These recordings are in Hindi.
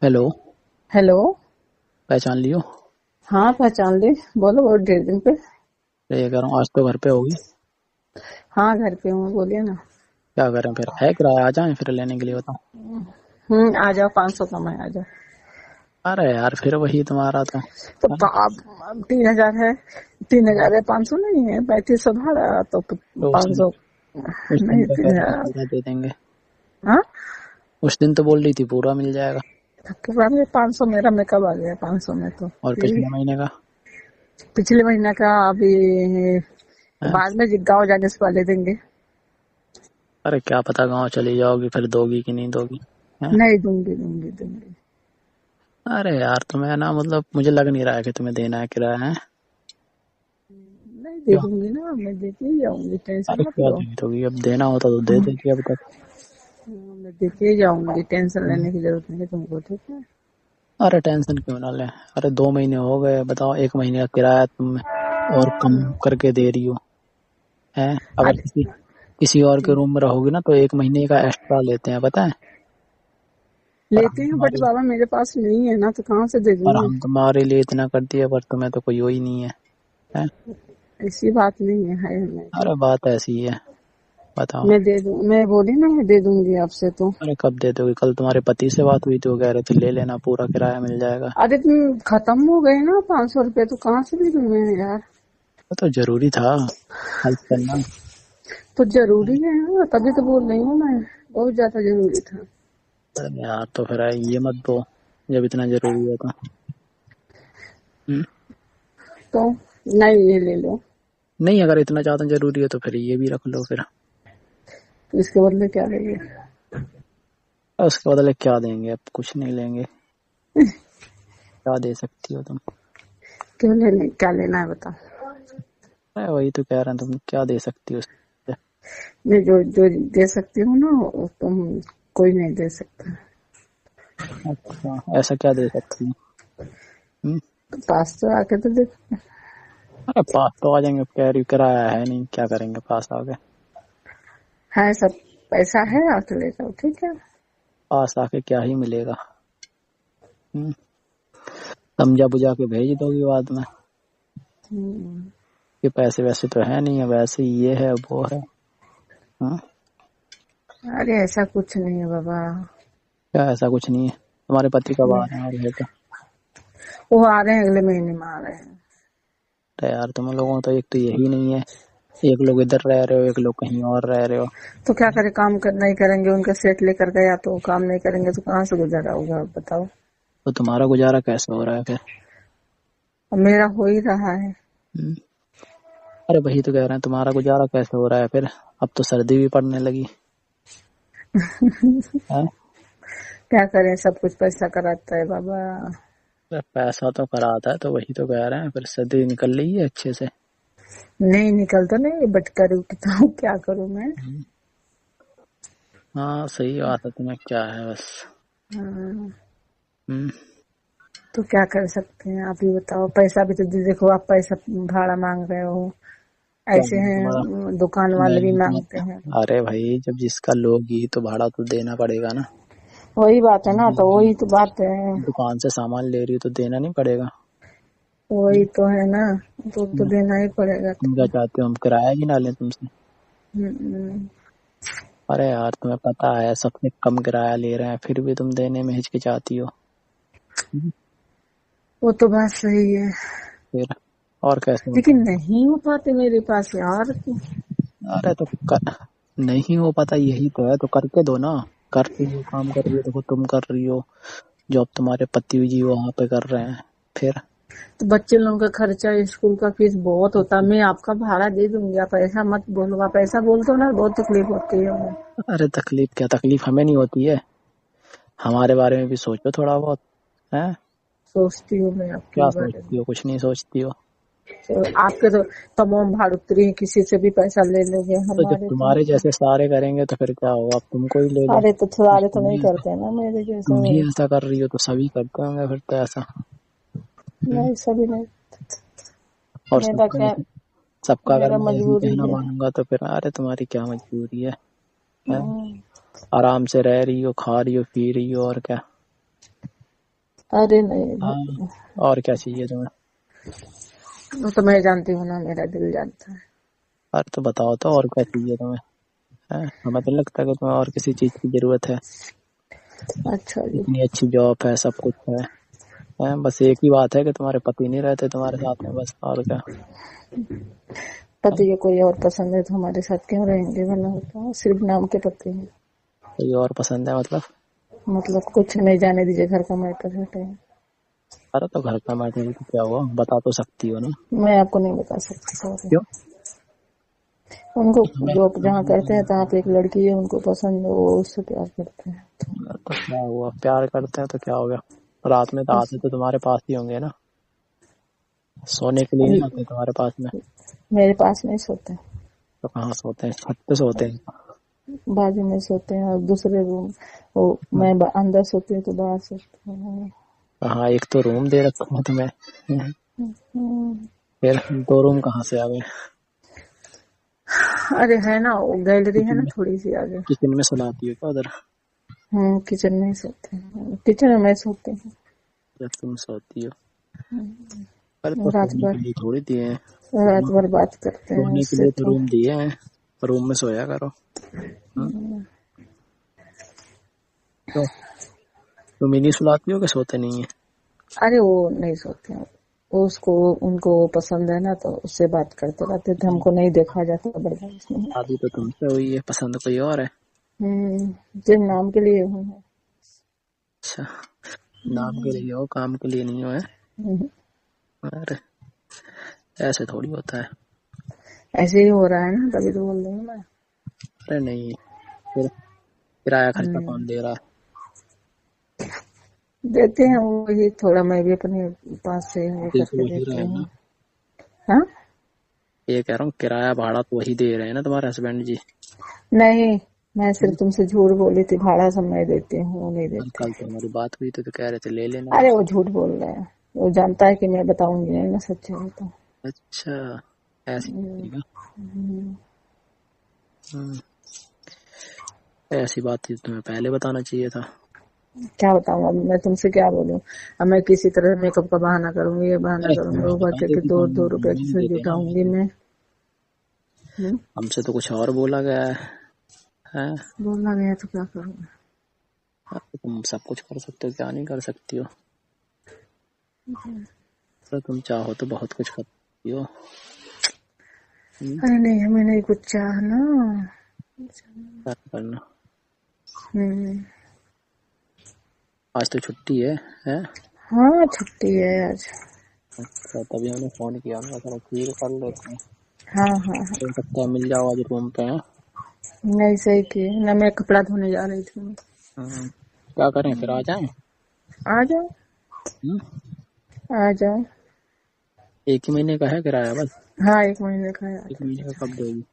हेलो। हेलो। पहचान लियो? हाँ, पहचान ली। बोलो, बहुत देर दिन पे। ये कह रहा हूँ, आज तो घर पे होगी। हाँ, घर पे हूँ, बोलिए ना। क्या करें फिर? है किराया? आ जाए फिर लेने के लिए, बताओ। आ जाओ, 500 कम है, आ जाओ। अरे यार, फिर वही तुम्हारा तो। तो हाँ, अब 3,000 है। 3,000 है, 500 नहीं है, 3,500 भाड़ा तो तो 500। उस दिन नहीं, तो कह रही थी 3,000। पूरा दे देंगे। हाँ, उस दिन तो बोल रही थी पूरा मिल जाएगा। आपके पास में 500, मेरा में कब आ गया 500 में तो और फिर। पिछले महीने का? पिछले महीने का अभी है? बाद में गाँव जाने से पहले देंगे। अरे क्या पता गाँव चली जाओगी फिर दोगी कि नहीं दोगी। है? नहीं, दूंगी दूंगी दूंगी। अरे यार, तुम्हें ना मतलब मुझे लग नहीं रहा है कि तुम्हें देना है किराया। है? नहीं, दे क्यों? दूंगी ना, मैं देती ही जाऊंगी, टेंशन अरे मत क्या लो। दे दोगी? अब देना होता तो दे देती अब तक। मैं देती ही जाऊंगी, टेंशन हम्म। लेने की जरूरत नहीं है तुमको, ठीक है। अरे टेंशन क्यों ना ले। अरे 2 महीने हो गए, बताओ, 1 महीने का किराया तुम और कम करके दे रही हो। है? अगर अरे, किसी किसी और के रूम में रहोगी ना तो 1 महीने का एक्स्ट्रा लेते हैं, पता है। और लेते हम हैं बट तुम्हारे बाबा मेरे पास नहीं है ना, तो कहाँ से दे दूँ और मैं। हम तुम्हारे लिए इतना कर दिया, पर तुम्हें तो कोई वो ही नहीं है। है? ऐसी बात नहीं है नहीं तो। अरे बात ऐसी ही है। बताओ। मैं दे दूँ, मैं बोली ना, मैं दे दूंगी आपसे तो। अरे कब दे दोगे? कल तुम्हारे पति से बात हुई थी, वो कह रहे थे ले लेना, पूरा किराया मिल जाएगा। अरे तुम खत्म हो गए ना 500 रुपए, तो कहाँ से दे दूँ मैं यार। वो तो जरूरी था हेल्प करना। तो जरूरी है ना, तभी तो बोल रही हूँ मैं। बहुत ज्यादा जरूरी था। अरे यार, तो फिर ये मत दो जब इतना जरूरी है तो। हम्म? तो नहीं, ये ले लो। नहीं, अगर इतना ज्यादा जरूरी है तो फिर ये भी रख लो फिर। तो इसके बदले क्या लेंगे। और उसके बदले क्या देंगे? अब कुछ नहीं लेंगे। क्या दे सकती हो तुम? क्यों लेने, क्या लेना है बताओ। अरे वही तो कह रहे हैं, तुम क्या दे सकती हो उससे? मैं जो जो दे सकती हूँ ना, वो तुम कोई नहीं दे सकता। अच्छा, ऐसा क्या दे सकती हो? हम्म? तो पास तो आके तो दे। अरे पास तो आ जाएंगे, कह रही किराया है नहीं, क्या करेंगे पास आके? है सब, पैसा है, आके ले जाओ, ठीक है। पास आके क्या ही मिलेगा? हम्म? समझा बुझा के भेज दोगी बाद में हम्म। कि पैसे वैसे तो है नहीं है, वैसे ही ये है वो है। हाँ? अरे ऐसा कुछ नहीं है बाबा। क्या ऐसा कुछ नहीं है? तुम्हारे पति कब आ नहीं, रहे हैं और है तो? वो आ रहे हैं, अगले महीने में आ रहे हैं। अरे यार, तुम लोगों को तो एक तो यही नहीं है। एक लोग इधर रह रहे हो, एक लोग कहीं और रह रहे हो। तो क्या करें, काम कर नहीं करेंगे, उनका सेट लेकर गया तो काम नहीं करेंगे तो कहाँ से गुजारा होगा, आप बताओ। तो तुम्हारा गुजारा कैसे हो रहा है फिर? अब मेरा हो ही रहा है। हम्म? अरे वही तो कह रहे हैं, तुम्हारा गुजारा कैसे हो रहा है फिर? अब तो सर्दी भी पड़ने लगी है। क्या करें, सब कुछ पैसा कराता है बाबा। अरे पैसा तो कराता है, तो वही तो कह रहे हैं, फिर सर्दी निकल रही है अच्छे से। नहीं निकल तो नहीं, बट करूँ तो क्या करूँ मैं। हम्म। हाँ सही बात है, तुम्हें क्या है बस। हाँ, हम्म। तो क्या कर सकते हैं, आप ही बताओ। पैसा भी तो देखो, आप पैसा भाड़ा मांग रहे हो। क्या ऐसे है तुम्हारा? हैं, दुकान वाले भी नहीं मांगते हैं। अरे भाई, जब जिसका लोगी तो भाड़ा तो देना पड़ेगा ना। वही बात है ना, तो वही तो बात है। दुकान से सामान ले रही हो तो देना नहीं पड़ेगा? वही तो है ना, तो हम्म। देना ही पड़ेगा तुम क्या तो। चाहते हो हम किराया भी ना लें तुमसे? हम्म, अरे यार, तुम्हें पता है सबसे कम किराया ले रहे हैं, फिर भी तुम देने में हिचकिचाती हो। हम्म। वो तो बात सही है। फिर और कैसे लेकिन होता नहीं हो पाते मेरे पास यार। है? अरे तो नहीं हो पाता, यही तो है, तो करके दो ना। कर रही हो, काम कर रही हो, देखो तुम कर रही हो जॉब, तुम्हारे पति जी वहां पे कर रहे हैं। फिर तो बच्चे लोगों का खर्चा, स्कूल का फीस बहुत होता है। मैं आपका भाड़ा दे दूंगी, आप ऐसा मत बोलो। आप ऐसा बोलते हो ना, बहुत तकलीफ होती है मुझे। अरे तकलीफ क्या? तकलीफ हमें नहीं होती है? हमारे बारे में भी सोचो थोड़ा बहुत। है? सोचती हूँ मैं आपके क्या बारे में। सोचती हो? कुछ नहीं सोचती हो। तो आपके तो तमाम भाड़ुत्री हैं, किसी से भी पैसा ले लोगे, तो जब हमारे तो। तुम्हारे जैसे सारे करेंगे तो फिर क्या होगा? अब तुमको ही ले लो। अरे तो सारे तो तुम नहीं ही ऐसा करते ना मेरे जैसे तुम ही भाई। ऐसा कर रही हो तो सभी करते होंगे फिर तो ऐसा। हम्म? नहीं, सभी नहीं। और मेरा सबका क्या, सबका अगर मेरा मैं यही मजबूरी कहना है। मानूंगा तो फिर अरे तुम्हारी क्या मजबूरी है? हैं? हम्म, आराम से रह रही हो, खा रही हो, पी रही हो, और क्या। अरे नहीं, हाँ, और क्या चाहिए तुम्हें? वो तो मैं जानती हूँ ना, मेरा दिल जानता है। अरे तो बताओ तो, और क्या चाहिए तुम्हें? हैं? हमें तो नहीं लगता कि तुम्हें और किसी चीज की जरूरत है। अच्छा जी। इतनी अच्छी जॉब है, सब कुछ है। हैं? बस एक ही बात है कि तुम्हारे पति नहीं रहते तुम्हारे साथ में, बस, और क्या। पति को कोई और पसंद है तो हमारे साथ क्यों रहेंगे, भला होता है, सिर्फ नाम के पति हैं। कोई और पसंद है मतलब? मतलब कुछ नहीं, जाने दीजिए, घर का मैटर हटे। अरे तो घर का मैटर है तो क्या हुआ, बता तो सकती हो ना। मैं आपको नहीं बता सकती, सॉरी। क्यों? उनको हमें जो जहाँ करते हैं, तो आप एक लड़की है उनको पसंद है, वो उससे प्यार करते हैं। तो क्या हुआ, प्यार करते हैं तो क्या हो गया? रात में तो बस। आते तो तुम्हारे पास ही होंगे ना, सोने के लिए नहीं आते तुम्हारे पास में। मेरे पास नहीं सोते, तो कहाँ सोते हैं? छत पे सोते हैं? बाजू में सोते हैं, और दूसरे रूम, वो मैं अंदर सोती हूँ तो बाहर सोते हैं। कहाँ, एक तो रूम दे रखा है तुम्हें, हम्म। फिर दो रूम कहाँ से आ गए? अरे है ना, वो गैलरी है किचन ना में, थोड़ी सी आगे। किचन में सुलाती हो क्या उधर? किचन में ही सोते हैं, किचन में मैं सोती हूँ। जब तुम सोती हो? अरे तो रात सोने के भर, लिए थोड़ी दिए हैं। रात भर बात करते हैं सोने के उससे लिए तो तो। रूम दिए हैं, रूम में सोया करो। हम्म? तो तुम ही नहीं सुलाती हो कि सोते नहीं है? अरे वो नहीं सोते हैं, वो उसको, उनको पसंद है ना, तो उससे बात करते रहते थे, हमको नहीं देखा जाता, बर्दाश्त नहीं। शादी तो तुमसे हुई है, पसंद कोई और है? सिर्फ नाम के लिए हूँ। अच्छा, नाम के लिए हो, काम के लिए नहीं हो, है? हम्म, अरे ऐसे थोड़ी होता है। ऐसे ही हो रहा है ना, तभी तो बोल रही हूँ मैं। अरे नहीं, फिर किराया खर्चा हम्म, कौन दे रहा है? देते हैं वही, थोड़ा मैं भी अपने पास से वो दे तो करके वही रहे देती हैं ना। हूँ। हाँ। ये कह रहा हूँ, किराया भाड़ा तो वही दे रहे हैं ना तुम्हारे हस्बैंड जी। नहीं, मैं सिर्फ तुमसे झूठ बोली थी, भाड़ा सब मैं देती हूँ, वो नहीं और देते। कल तो हमारी बात हुई तो कह रहे थे ले लेना अरे बस। वो झूठ बोल रहे हैं, वो जानता है कि मैं बताऊंगी नहीं, मैं सच्ची हूँ तो। अच्छा, ऐसी बात हम्म, थी क्या? हम्म। हम्म, ऐसी बात थी तो तुम्हें पहले बताना चाहिए था। क्या बताऊँ, अब मैं तुमसे क्या बोलूँ। अब मैं किसी तरह मेकअप का बहाना करूंगी, ये बहाना अरे करूंगी, हमें वो बता बच्चे के देती तो दो हम दो रुपए ले की ही फिर देते ना। जुटाऊंगी मैं। हम्म। हमसे तो कुछ और बोला गया है, हैं? बोलना गया तो क्या करूँ। तो तुम सब कुछ कर सकते हो, क्या नहीं कर सकती हो? तो तुम चाहो तो बहुत कुछ कर सकती हो। हम्म, अरे नहीं, हमें नहीं कुछ चाहना। क्या करना? हम्म। आज तो छुट्टी है, हैं? हाँ, छुट्टी है आज। अच्छा, तभी हमने फोन किया, मैं चलो ठीक है, कर लेते हैं। हाँ हाँ हाँ। हो सकता है मिल जाओ आज रूम पे, हैं? नहीं, सही किए ना, मैं कपड़ा धोने जा रही थी। क्या करें फिर, आ जाएं? आ जाओ, हम्म, आ जाओ। एक ही महीने का है किराया बस? हाँ, 1 महीने का है, आ एक जाओ, आ महीने का जाओ। कब दोगी?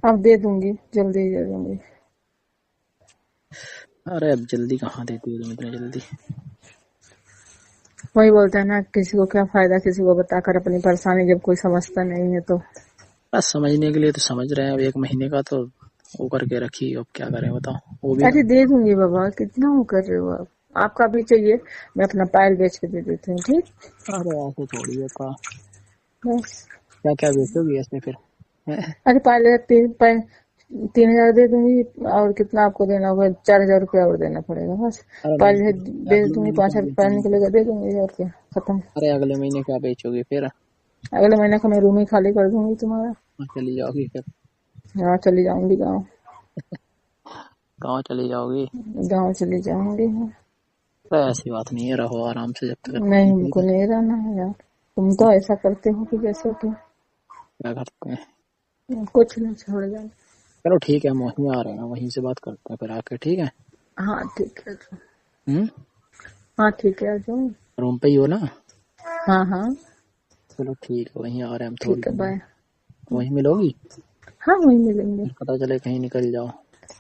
अब दे दूंगी, जल्दी दे दूंगी। अरे अब जल्दी कहाँ देती हो तुम, इतनी जल्दी? वही बोलते हैं ना, किसी को क्या फायदा किसी को बताकर अपनी परेशानी, जब कोई समझता नहीं है तो। बस समझने के लिए तो समझ रहे हैं, अब एक महीने का तो वो करके रखी, अब क्या करें बताओ, वो भी अरे ना। दे दूंगी बाबा, कितना वो कर रहे हो आप। आपका भी चाहिए, मैं अपना पायल बेच के दे देती हूँ, ठीक। अरे ऐसे थोड़ी होता। बस। क्या क्या बेचोगी ऐसे फिर, हैं? अरे पायल 3,000 दे दूंगी, और कितना आपको देना होगा, 4,000 रुपया और देना पड़ेगा बस। अरे नहीं, पायल फिर बेच अगले दूंगी, महीने क्या 5,000 रुपया बेचोगी फिर? निकलेगा, दे दूंगी, और क्या, खत्म। अरे अगले महीने क्या बेचोगी फिर? अगले महीने का मैं रूम ही खाली कर दूंगी तुम्हारा। कहाँ चली जाओगी फिर? हाँ, चली जाऊंगी गाँव। गाँव चली जाओगी? गाँव चली जाऊंगी। अरे ऐसी बात नहीं है, रहो आराम से जब तक नहीं, निकल हमको जाए। नहीं रहना है यार। तुम तो ऐसा करते हो कि जैसे कि क्या करते हैं? कुछ नहीं, छोड़ जाओ। चलो ठीक है, हम वहीं आ रहे हैं, वहीं से बात करते हैं फिर आके, ठीक है? हाँ ठीक है। हम्म, हाँ ठीक है, आ जाओ। रूम पे ही हो ना? हाँ हाँ। चलो ठीक है, वहीं आ रहे हैं हम थोड़ी ठीक है, देर में। बाय। वहीं मिलोगी? हाँ, वहीं मिलेंगे। फिर पता चले कहीं निकल जाओ।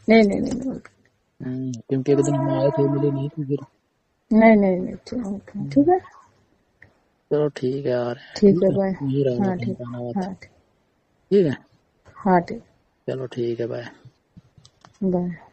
नहीं नहीं नहीं नहीं। क्योंकि एक दिन हम आए थे, मिले नहीं थे फिर। नहीं नहीं नहीं, ठीक हम्म, ठीक है। चलो ठीक है यार। ठीक ठीक है, है, बाय। यहीं रहना हाँ कहीं ठीक। जाना मत। हाँ ठीक। ठीक है, हाँ ठीक। चलो ठीक है, बाय। बाय।